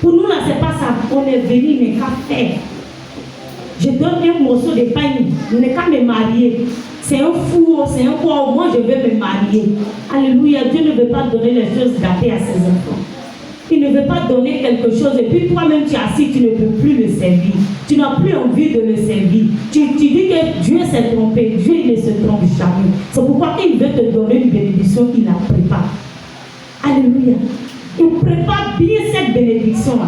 Pour nous, là, c'est pas ça. On est venu, mais qu'à faire. Je donne un morceau de pain, je n'ai qu'à me marier. C'est un four, c'est un quoi, moi je vais me marier. Alléluia, Dieu ne veut pas donner les choses gâtées à ses enfants. Il ne veut pas donner quelque chose et puis toi-même tu es assis, tu ne peux plus le servir. Tu n'as plus envie de le servir. Tu dis que Dieu s'est trompé. Dieu il ne se trompe jamais. C'est pourquoi il veut te donner une bénédiction, il la prépare. Alléluia. Il prépare bien cette bénédiction-là.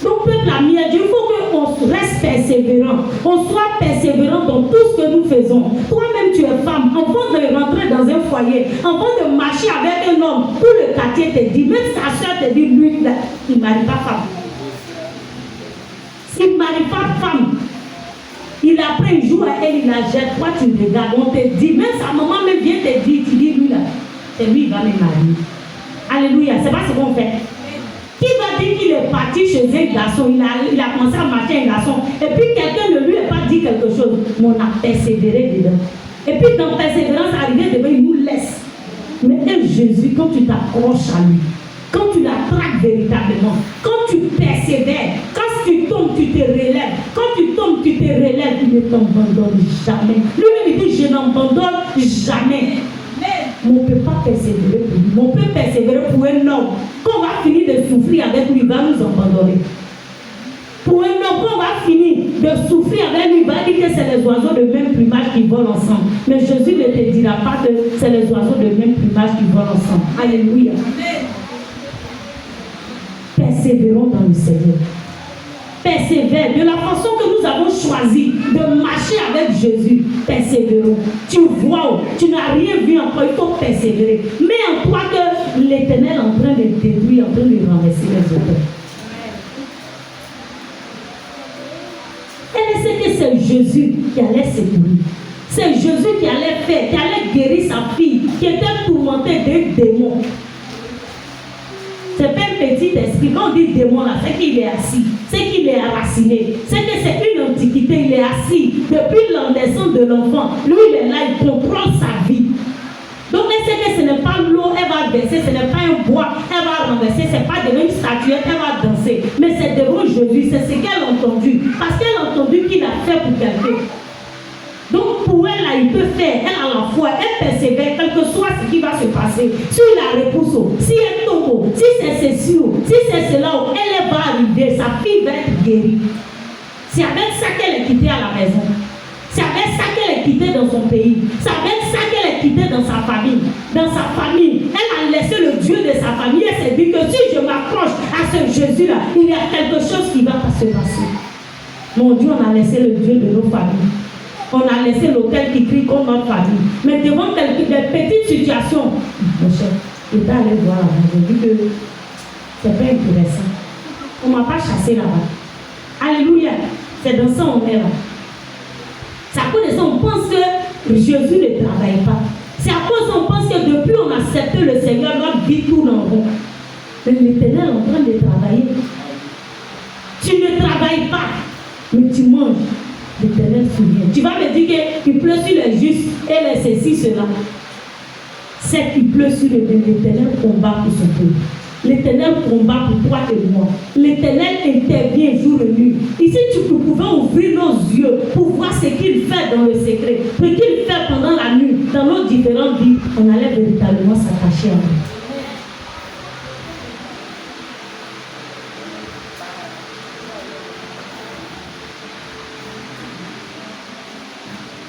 Donc, peuple ami, il faut qu'on reste persévérant. On soit persévérant dans tout ce que nous faisons. Toi-même, tu es femme. Avant de rentrer dans un foyer, avant de marcher avec un homme, tout le quartier te dit, même ta soeur te dit, lui, là, il ne marie pas femme. S'il ne marie pas femme, il après un jour à elle, il la jette. Toi, tu regardes, on te dit, même sa maman même vient te dire, tu dis, lui, là, c'est lui, il va me marier. Alléluia, c'est pas ce qu'on fait. Qui va dire qu'il est parti chez un garçon, il a commencé à marcher un garçon, et puis quelqu'un ne lui a pas dit quelque chose, mais on a persévéré dedans. Et puis dans persévérance, arrivé devant, il nous laisse. Mais Jésus, quand tu t'accroches à lui, quand tu l'attrapes véritablement, quand tu persévères, quand tu tombes, tu te relèves, quand tu tombes, tu te relèves, il ne t'abandonne jamais. Lui-même, il dit, je n'abandonne jamais. Mais on ne peut pas persévérer pour lui. On peut persévérer pour un homme. Quand on va finir de souffrir avec lui, il va nous abandonner. Pour un homme, quand on va finir de souffrir avec lui, il va dire que c'est les oiseaux de même plumage qui volent ensemble. Mais Jésus ne te dira pas que c'est les oiseaux de même plumage qui volent ensemble. Alléluia. Persévérons dans le Seigneur. Persévère de la façon que nous avons choisi de marcher avec Jésus. Persévérons. Tu vois, tu n'as rien vu encore, il faut persévérer. Mais en toi que l'Éternel est en train de détruire, en train de renverser les autres. Elle sait que c'est Jésus qui allait secourir. C'est Jésus qui allait faire, qui allait guérir sa fille, qui était tourmentée d'un démon. C'est pas un petit esprit. Quand on dit démon là, c'est qu'il est assis, c'est qu'il est enraciné, c'est que c'est une antiquité, il est assis. Depuis la naissance de l'enfant, lui il est là, il contrôle sa vie. Donc elle sait que ce n'est pas l'eau, elle va verser, ce n'est pas un bois, elle va renverser, ce n'est pas devant une statuette, elle va danser. Mais c'est devant Jésus, c'est ce qu'elle a entendu. Parce qu'elle a entendu qu'il a fait pour quelqu'un. Donc pour elle, là, il peut faire, elle a la foi, elle persévère, quel que soit ce qui va se passer. Si il la repousse, si elle tombe, si c'est ceci, si c'est cela, elle va arriver, sa fille va être guérie. C'est avec ça qu'elle est quittée à la maison. C'est avec ça qu'elle est quittée dans son pays. C'est avec ça qu'elle est quittée dans sa famille. Dans sa famille, elle a laissé le Dieu de sa famille. Elle s'est dit que si je m'approche à ce Jésus-là, il y a quelque chose qui va se passer. Mon Dieu, on a laissé le Dieu de nos familles. On a laissé l'autel qui crie comme notre famille. Mais devant des petites situations, mon cher, je vais aller voir là-bas. J'ai dit que c'est pas intéressant. On ne m'a pas chassé là-bas. Alléluia. C'est dans ça on est là. C'est à cause de ça on pense que Jésus ne travaille pas. C'est à cause de ça on pense que depuis on a accepté le Seigneur, notre vie tourne en rond. Mais l'Éternel est en train de travailler. Tu ne travailles pas, mais tu manges. L'Éternel souvient. Tu vas me dire qu'il pleut sur les justes et les ceci, cela. C'est qu'il pleut sur l'Éternel combat pour son peuple. L'Éternel combat pour toi et moi. L'Éternel intervient jour et nuit. Ici, tu pouvais ouvrir nos yeux pour voir ce qu'il fait dans le secret. Ce qu'il fait pendant la nuit, dans nos différentes vies. On allait véritablement s'attacher à lui.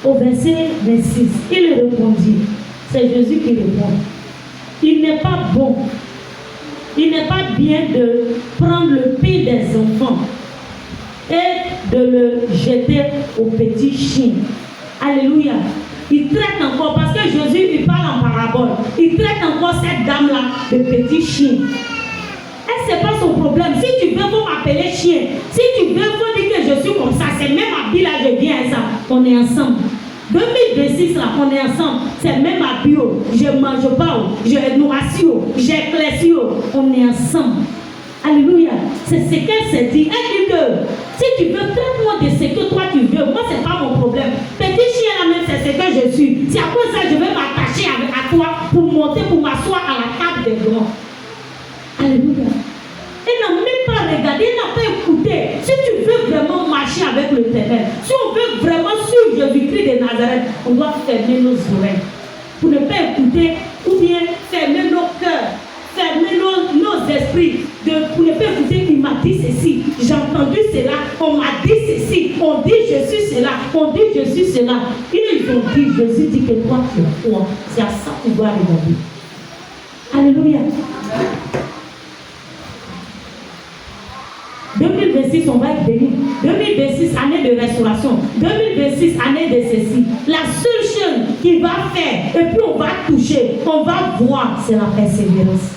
Au verset 26, il répondit, c'est Jésus qui répond, il n'est pas bon, il n'est pas bien de prendre le pain des enfants et de le jeter aux petits chiens. Alléluia. Il traite encore, parce que Jésus il parle en parabole, il traite encore cette dame-là de petits chiens. Et c'est pas son problème. Si tu veux, faut m'appeler chien. Si tu veux, faut dire que je suis comme ça. C'est même habillé là, je viens à ça. On est ensemble. 2026 là, on est ensemble. C'est même habillé. Je mange pas, je noircis, j'éclaircis. On est ensemble. Alléluia. C'est ce qu'elle s'est dit. Elle dit que si tu veux, traite-moi de ce que toi tu veux. Moi, c'est pas mon problème. Petit chien là même, c'est ce que je suis. C'est à cause de ça que je vais m'attacher à toi pour monter, pour m'asseoir à la table des grands. Alléluia. Elle n'a même pas regardé regardé, il n'a pas écouté. Si tu veux vraiment marcher avec l'Éternel, si on veut vraiment suivre Jésus-Christ de Nazareth, on doit fermer nos oreilles pour ne pas écouter ou bien fermer nos cœurs, fermer nos esprits, pour ne pas écouter. Il m'a dit ceci, j'ai entendu cela, on m'a dit ceci, on dit je suis cela, on dit je suis cela. Ils ont dit, Jésus dit que toi tu es quoi. C'est à ça que tu dois regarder. Alléluia. 2026, on va être béni. 2026, année de restauration. 2026, année de ceci. La seule chose qu'il va faire, et puis on va toucher, on va voir, c'est la persévérance.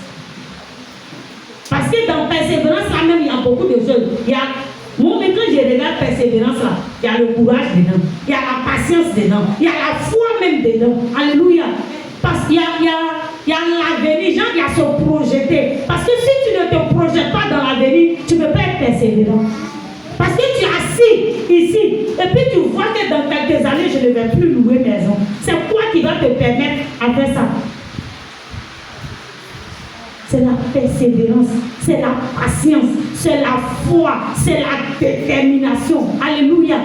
Parce que dans persévérance, là même, il y a beaucoup de choses. Moi, mais quand je regarde persévérance, là, il y a le courage dedans, il y a la patience dedans, il y a la foi même dedans. Alléluia. Parce qu'il y a l'avenir, genre il y a se projeter. Parce que si tu ne te projettes pas dans l'avenir, tu ne peux pas être persévérant. Parce que tu es assis ici, et puis tu vois que dans quelques années, je ne vais plus louer maison. C'est quoi qui va te permettre de faire ça? C'est la persévérance, c'est la patience, c'est la foi, c'est la détermination. Alléluia.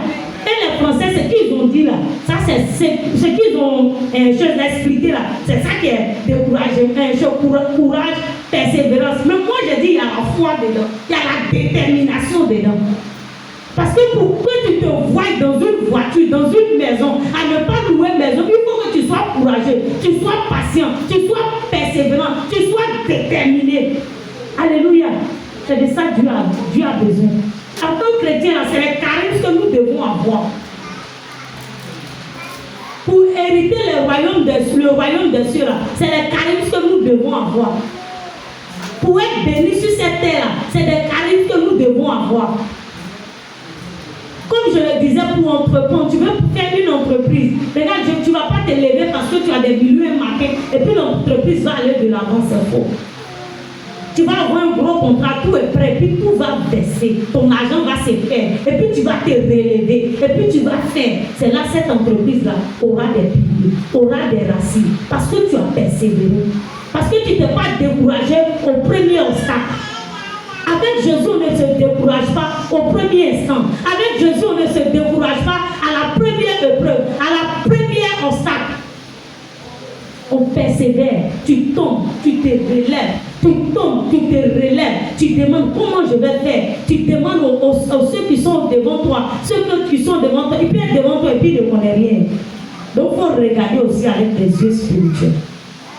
Et les Français, ce qu'ils ont dit là, ça c'est ce qu'ils ont expliqué là, c'est ça qui est découragement, courage, persévérance. Mais moi je dis, il y a la foi dedans, il y a la détermination dedans. Parce que pour que tu te voies dans une voiture, dans une maison, à ne pas louer maison, il faut que tu sois courageux, tu sois patient, tu sois persévérant, tu sois déterminé. Alléluia. C'est de ça que Dieu a besoin. En tant que chrétien, c'est les charismes que nous devons avoir. Pour hériter le royaume des cieux, c'est les charismes que nous devons avoir. Pour être béni sur cette terre, c'est des charismes que nous devons avoir. Comme je le disais, pour entreprendre, tu veux faire une entreprise. Regarde, tu ne vas pas te lever parce que tu as des millions un matin et puis l'entreprise va aller de l'avant, c'est faux. Tu vas avoir un gros contrat, tout est prêt, puis tout va baisser. Ton argent va se faire. Et puis tu vas te relever. Et puis tu vas faire. C'est là cette entreprise-là aura des piliers, aura des racines. Parce que tu as persévéré. Parce que tu ne t'es pas découragé au premier obstacle. Avec Jésus, on ne se décourage pas au premier instant. Avec Jésus, on ne se décourage pas à la première épreuve, à la première obstacle. On persévère, tu tombes, tu te relèves, tu tombes, tu te relèves, tu demandes comment je vais faire. Tu demandes aux ceux qui sont devant toi, ceux qui sont devant toi, ils peuvent être devant toi et puis ils ne connaissent rien. Donc il faut regarder aussi avec les yeux spirituels.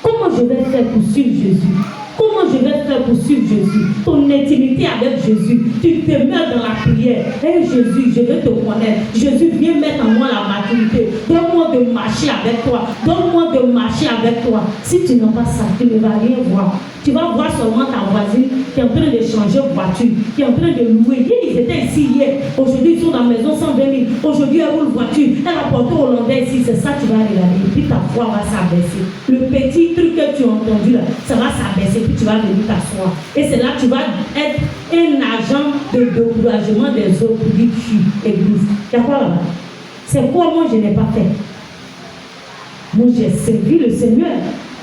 Comment je vais faire pour suivre Jésus? Comment je vais faire pour suivre Jésus? Ton intimité avec Jésus. Tu te mets dans la prière. Hey Jésus, je veux te connaître. Jésus, viens mettre en moi la maturité. Donne-moi de marcher avec toi. Donne-moi de marcher avec toi. Si tu n'as pas ça, tu ne vas rien voir. Tu vas voir seulement ta voisine qui est en train de changer de voiture, qui est en train de louer. Ils étaient ici hier. Aujourd'hui, ils sont dans la maison 120 000. Aujourd'hui, elle roule voiture. Elle a porté hollandais ici. C'est ça que tu vas regarder. Et puis ta foi va s'abaisser. Le petit truc que tu as entendu là, ça va s'abaisser. Puis tu vas venir t'asseoir. Et c'est là que tu vas être un agent de découragement des autres pour dire église. Il y a quoi là-bas? C'est quoi moi je n'ai pas fait? Moi j'ai servi le Seigneur.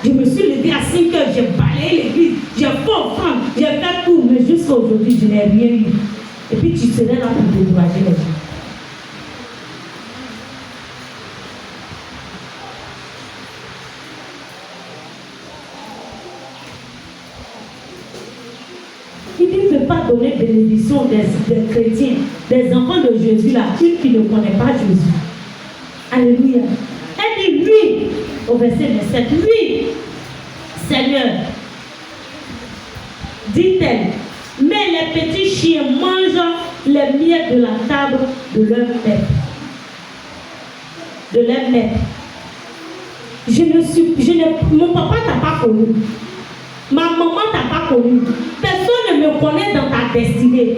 Je me suis levé à 5 heures, j'ai balayé l'église, j'ai fait offrande, j'ai fait tout, mais jusqu'à aujourd'hui, je n'ai rien eu. Et puis tu serais là pour décourager les gens. Il ne peut pas donner bénédiction des chrétiens, des enfants de Jésus, là, une qui ne connaît pas Jésus. Alléluia. Elle dit, lui, au verset 27, lui, Seigneur, dit-elle, mais les petits chiens mangent les miettes de la table de leur maître. De leur maître. Mon papa t'a pas connu. Ma maman t'a pas connu. Personne ne me connaît dans ta destinée.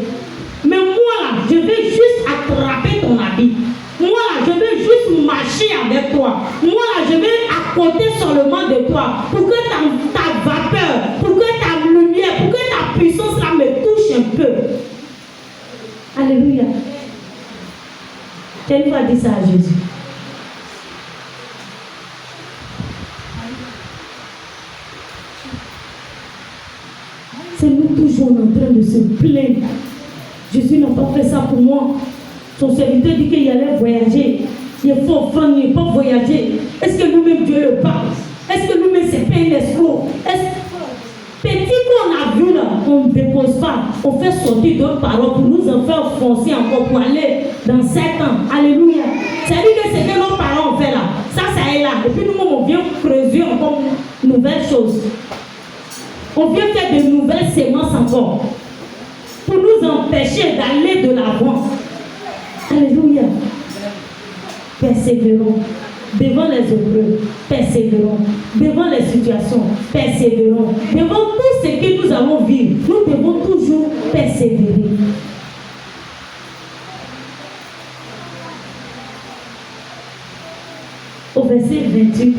Mais moi là, je vais juste attraper ton habit. Moi là, je vais juste marcher avec toi. Moi là, je vais accoter seulement de toi. Pour que ta vapeur, pour que ta lumière, pour que ta puissance là me touche un peu. Alléluia. Quelle fois dit ça à Jésus? C'est nous toujours en train de se plaindre Jésus n'a pas fait ça pour moi. Son serviteur dit qu'il allait voyager. Il faut prendre, il faut voyager. Est-ce que nous-mêmes Dieu le parle? Est-ce que nous-mêmes c'est pas un escroc? Petit qu'on a vu là, on ne dépose pas. On fait sortir d'autres paroles pour nous en faire foncer encore pour aller dans 7 ans. Alléluia. C'est-à-dire que c'est que nos parents ont fait là. Ça est là. Et puis nous, on vient creuser encore de nouvelles choses. On vient faire de nouvelles sémences encore. Pour nous empêcher d'aller de l'avant. Alléluia. Persévérons. Devant les épreuves, persévérons. Devant les situations, persévérons. Devant tout ce que nous allons vivre, nous devons toujours persévérer. Au verset 28,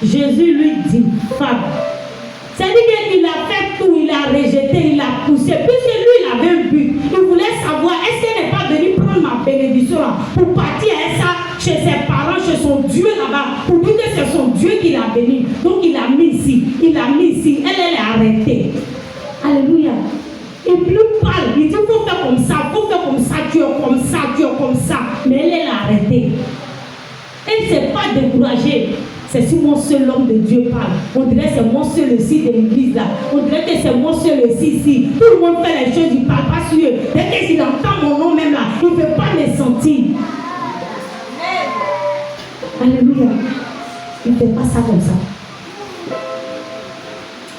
Jésus lui dit, femme, c'est-à-dire qu'il a fait tout, il a rejeté, il a poussé. Puisque lui, il avait un but. Il voulait savoir, est-ce qu'elle n'est pas venue prendre ma bénédiction là, pour partir à ça chez ses parents, chez son Dieu là-bas, pour dire que c'est son Dieu qui l'a béni. Donc il a mis ici, elle est arrêtée. Alléluia. Et plus parle, il dit, il faut faire comme ça, tu es comme ça, tu es comme ça. Mais elle est arrêtée. Elle ne s'est pas découragée. C'est si mon seul homme de Dieu parle. On dirait que c'est mon seul ici de l'église là. On dirait que c'est mon seul ici. Tout le monde fait les choses, il ne parle pas sur eux. Dès qu'il entend mon nom même là, il ne veut pas les sentir. Alléluia. Il ne fait pas ça comme ça.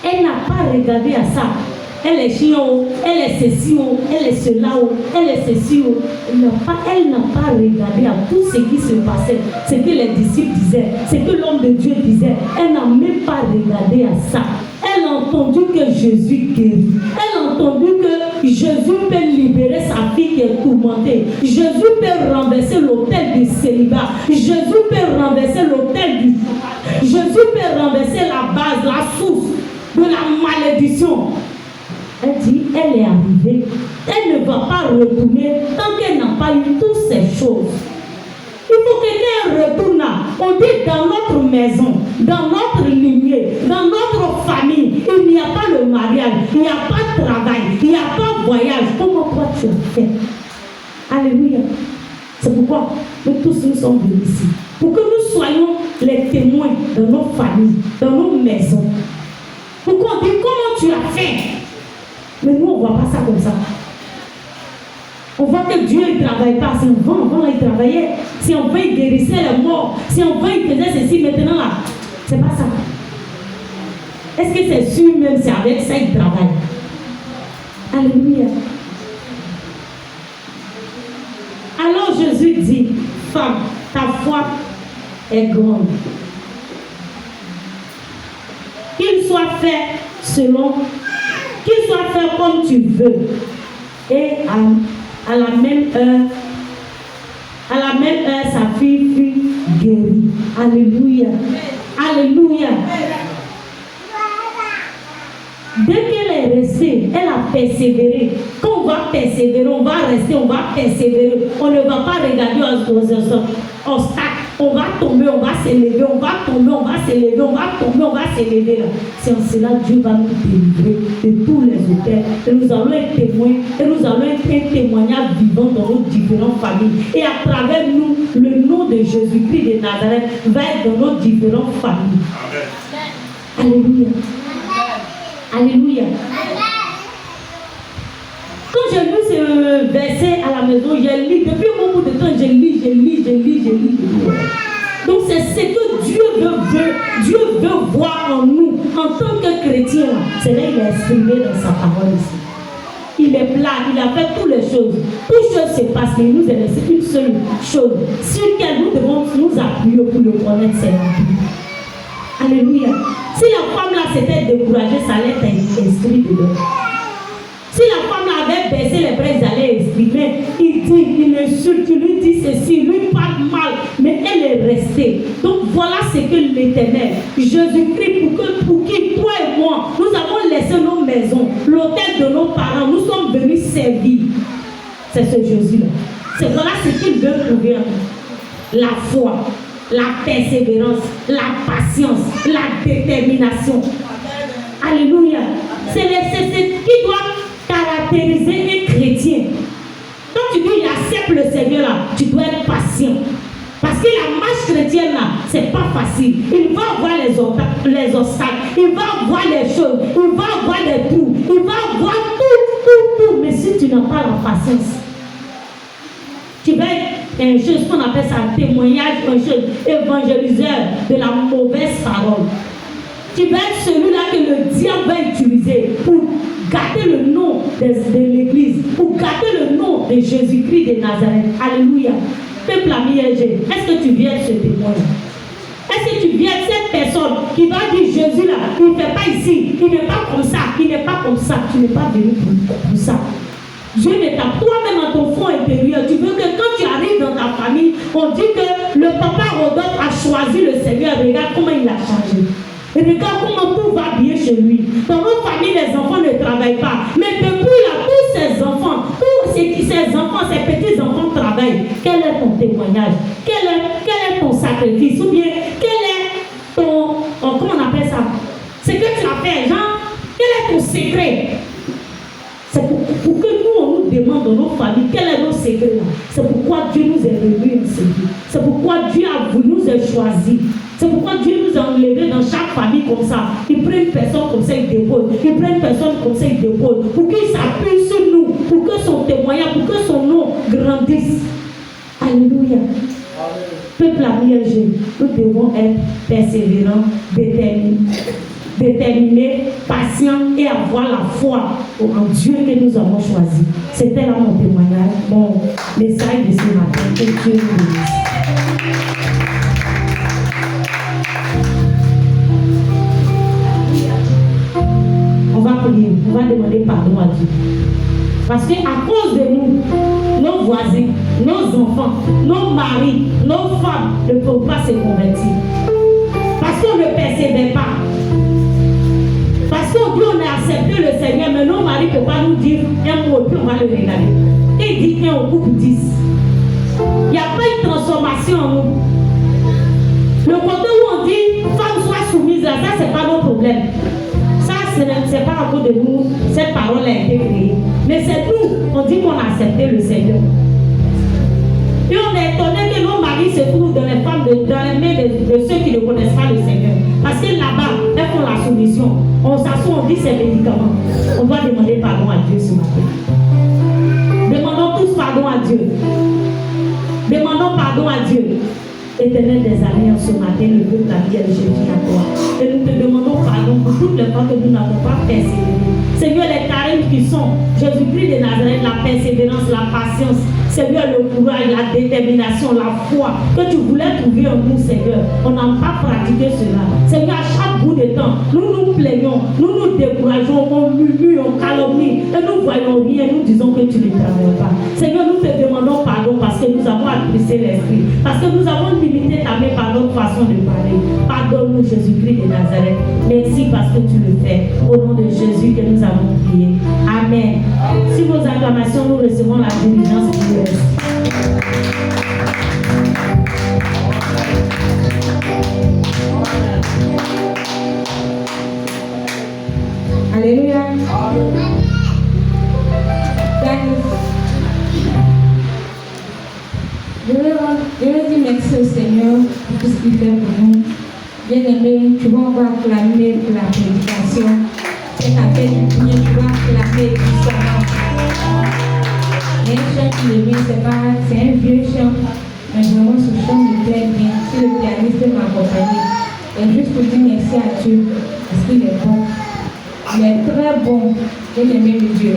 Elle n'a pas regardé à ça. Elle est chiant, elle est ceci, elle est cela, elle est ceci. Elle n'a pas regardé à tout ce qui se passait, ce que les disciples disaient, ce que l'homme de Dieu disait. Elle n'a même pas regardé à ça. Elle a entendu que Jésus guérit. Elle a entendu que Jésus peut libérer sa fille qui est tourmentée. Jésus peut renverser l'autel du célibat. Jésus peut renverser l'autel du... Jésus peut renverser la base, la source de la malédiction. Elle dit, elle est arrivée. Elle ne va pas retourner tant qu'elle n'a pas eu toutes ces choses. Il faut que quelqu'un retourne. On dit dans notre maison, dans notre lignée, dans notre famille, il n'y a pas le mariage, il n'y a pas de travail, il n'y a pas de voyage. Comment toi tu as fait? Alléluia. C'est pourquoi nous tous nous sommes venus ici. Pour que nous soyons les témoins de nos familles, de nos maisons. Pourquoi on dit comment tu as fait? Mais nous, on ne voit pas ça comme ça. On voit que Dieu ne travaille pas. Si on va, il travaillait. Si on va, il guérissait les morts. Si on va, il faisait ceci. Maintenant, là, c'est pas ça. Est-ce que c'est sûr même c'est avec ça qu'il travaille? Alléluia. Alors Jésus dit, femme, ta foi est grande. Qu'il soit fait selon... Qu'il soit fait comme tu veux. Et à la même heure, sa fille fut guérie. Alléluia. Alléluia. Dès qu'elle est restée, elle a persévéré. Quand on va persévérer, on va rester, on va persévérer. On ne va pas regarder aux obstacles. On va tomber, on va s'élever, on va tomber, on va s'élever, on va tomber, on va s'élever. C'est en cela que Dieu va nous délivrer de tous les auteurs. Et nous allons être témoins, et nous allons être un témoignage vivant dans nos différentes familles. Et à travers nous, le nom de Jésus-Christ de Nazareth va être dans nos différentes familles. Amen. Alléluia. Alléluia. Quand j'ai lu ce verset à la maison, j'ai lu, depuis un bout de temps, j'ai lu. Donc c'est ce que Dieu veut voir en nous, en tant que chrétien. C'est là qu'il a exprimé dans sa parole ici. Il est plat, il a fait toutes les choses. Toutes choses se passent, mais il nous a laissé une seule chose sur laquelle nous devons nous appuyer pour le connaître, c'est la Bible. Alléluia. Si la femme là s'était découragée, ça allait être inscrit dedans. Si la femme là avait baissé les bras, ils allaient exprimer. Il insulte, il lui dit ceci, il lui parle mal, mais elle est restée. Donc voilà ce que l'Éternel, Jésus-Christ, pour qui toi et moi, nous avons laissé nos maisons, l'hôtel de nos parents, nous sommes venus servir. C'est ce Jésus-là. C'est voilà ce qu'il veut trouver en nous. La foi, la persévérance, la patience, la détermination. Alléluia. C'est ce qui doit caractériser un chrétien. tu dois être patient. Parce que la marche chrétienne là, c'est pas facile. Il va avoir les obstacles, il va avoir les choses, il va avoir les trous, il va avoir tout. Mais si tu n'as pas la patience, tu vas être un chose qu'on appelle ça un témoignage, un chose évangéliseur de la mauvaise parole. Tu vas être celui-là que le diable va utiliser pour gâter le nom de l'église, pour gâter le nom de Jésus-Christ de Nazareth. Alléluia. Peuple ami, est-ce que tu viens de ce témoin? Est-ce que tu viens de cette personne qui va dire Jésus là, il ne fait pas ici, il n'est pas comme ça, il n'est pas comme ça. Tu n'es pas venu pour ça. Dieu n'est pas toi-même dans ton fond intérieur. Tu veux que quand tu arrives dans ta famille, on dit que le papa Rodolphe a choisi le Seigneur. Regarde comment il a changé. Regarde comment tout va bien chez lui. Dans nos familles, les enfants ne travaillent pas. Mais depuis là, tous ces enfants, ces petits-enfants travaillent. Quel est ton témoignage? Quel est ton sacrifice? Ou bien, quel est ton... comment on appelle ça? Ce que tu as fait, genre, quel est ton secret? C'est pour que nous, on nous demande dans nos familles, quel est notre secret là? C'est pourquoi Dieu nous est revenu enseigner. C'est pourquoi Dieu a voulu nous a choisis. C'est pourquoi Dieu nous a enlevés dans chaque famille comme ça. Il prend une personne comme ça, il dépose. Il prend une personne comme ça, il dépose. Pour qu'il s'appuie sur nous. Pour que son témoignage, pour que son nom grandisse. Alléluia. Peuple ami, nous devons être persévérants, déterminés, patients et avoir la foi en Dieu que nous avons choisi. C'était là mon témoignage, mon message de ce matin. Que Dieu nous bénisse. On va prier, on va demander pardon à Dieu. Parce qu'à cause de nous, nos voisins, nos enfants, nos maris, nos femmes ne peuvent pas se convertir. Parce qu'on ne persévère pas. Parce qu'on dit on a accepté le Seigneur, mais nos maris ne peuvent pas nous dire un mot, puis on va le regarder. Et il dit 1 au couple 10. Il n'y a pas une transformation en nous. Le côté où on dit femme soit soumise, là, ça c'est pas notre problème. C'est pas à cause de nous, cette parole a été créée. Mais c'est nous, on dit qu'on a accepté le Seigneur. Et on est étonné que nos maris se trouvent dans les femmes, dans les mains de ceux qui ne connaissent pas le Seigneur. Parce que là-bas, elles font la soumission. On s'assoit, on dit c'est médicament. On doit demander pardon à Dieu ce matin. Demandons tous pardon à Dieu. Demandons pardon à Dieu. Éternel des alliances, ce matin, le peuple a dit, je viens à toi. Et nous te demandons pardon pour toutes les fois que nous n'avons pas persévéré. Seigneur, les carèmes qui sont Jésus-Christ de Nazareth, la persévérance, la patience, Seigneur, le courage, la détermination, la foi que tu voulais trouver en nous, Seigneur. On n'a pas pratiqué cela. Seigneur, à chaque bout de temps, nous nous plaignons, nous nous décourageons, on murmure, on calomnie, et nous voyons rien, nous disons que tu ne travailles pas. Seigneur, nous te demandons pardon parce que nous avons apprécié l'esprit, parce que nous avons limité ta main par notre façon de parler. Pardonne-nous, Jésus-Christ de Nazareth. Merci parce que tu le fais. Au nom de Jésus que nous avons prié. Amen. Sur vos acclamations, nous recevons la diligence qui reste. Alléluia. Je veux dire merci au Seigneur pour tout ce qu'il fait pour nous. Bien-aimé, tu vas acclamer pour la prédication. C'est avec du bien, tu vas acclamer puissamment. Il y a un chant qui est bien, c'est un vieux chant, mais vraiment ce chant me plaît bien. Si le pianiste m'accompagne, et juste pour dire merci à Dieu, parce qu'il est bon. Il est très bon, bien-aimé de Dieu.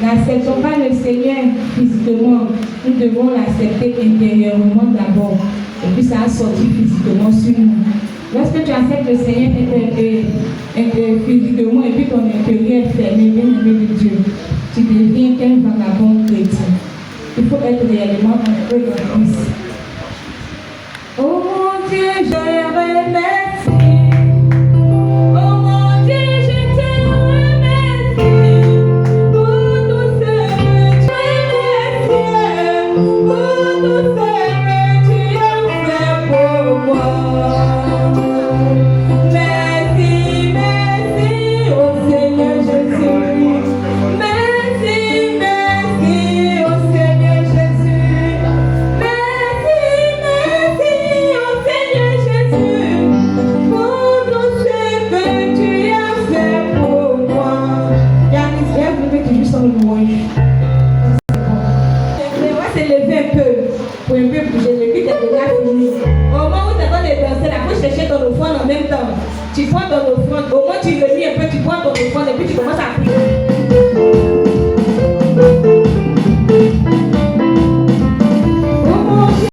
N'acceptons pas le Seigneur physiquement, nous devons l'accepter intérieurement d'abord. Et puis ça a sorti physiquement sur nous. Lorsque tu acceptes le Seigneur physiquement et puis ton intérieur est fermé, bien-aimé de Dieu, tu deviens qu'un vagabond chrétien. Il faut être réellement un peu dans Christ. Oh mon Dieu, je remercie. Oh mon Dieu, je te remercie. Pour tout ce que tu as fait. Pour tout ce que tu as fait pour moi. Merci, merci au Seigneur Jésus. Merci, merci au Seigneur Jésus. Tu vois ton offrande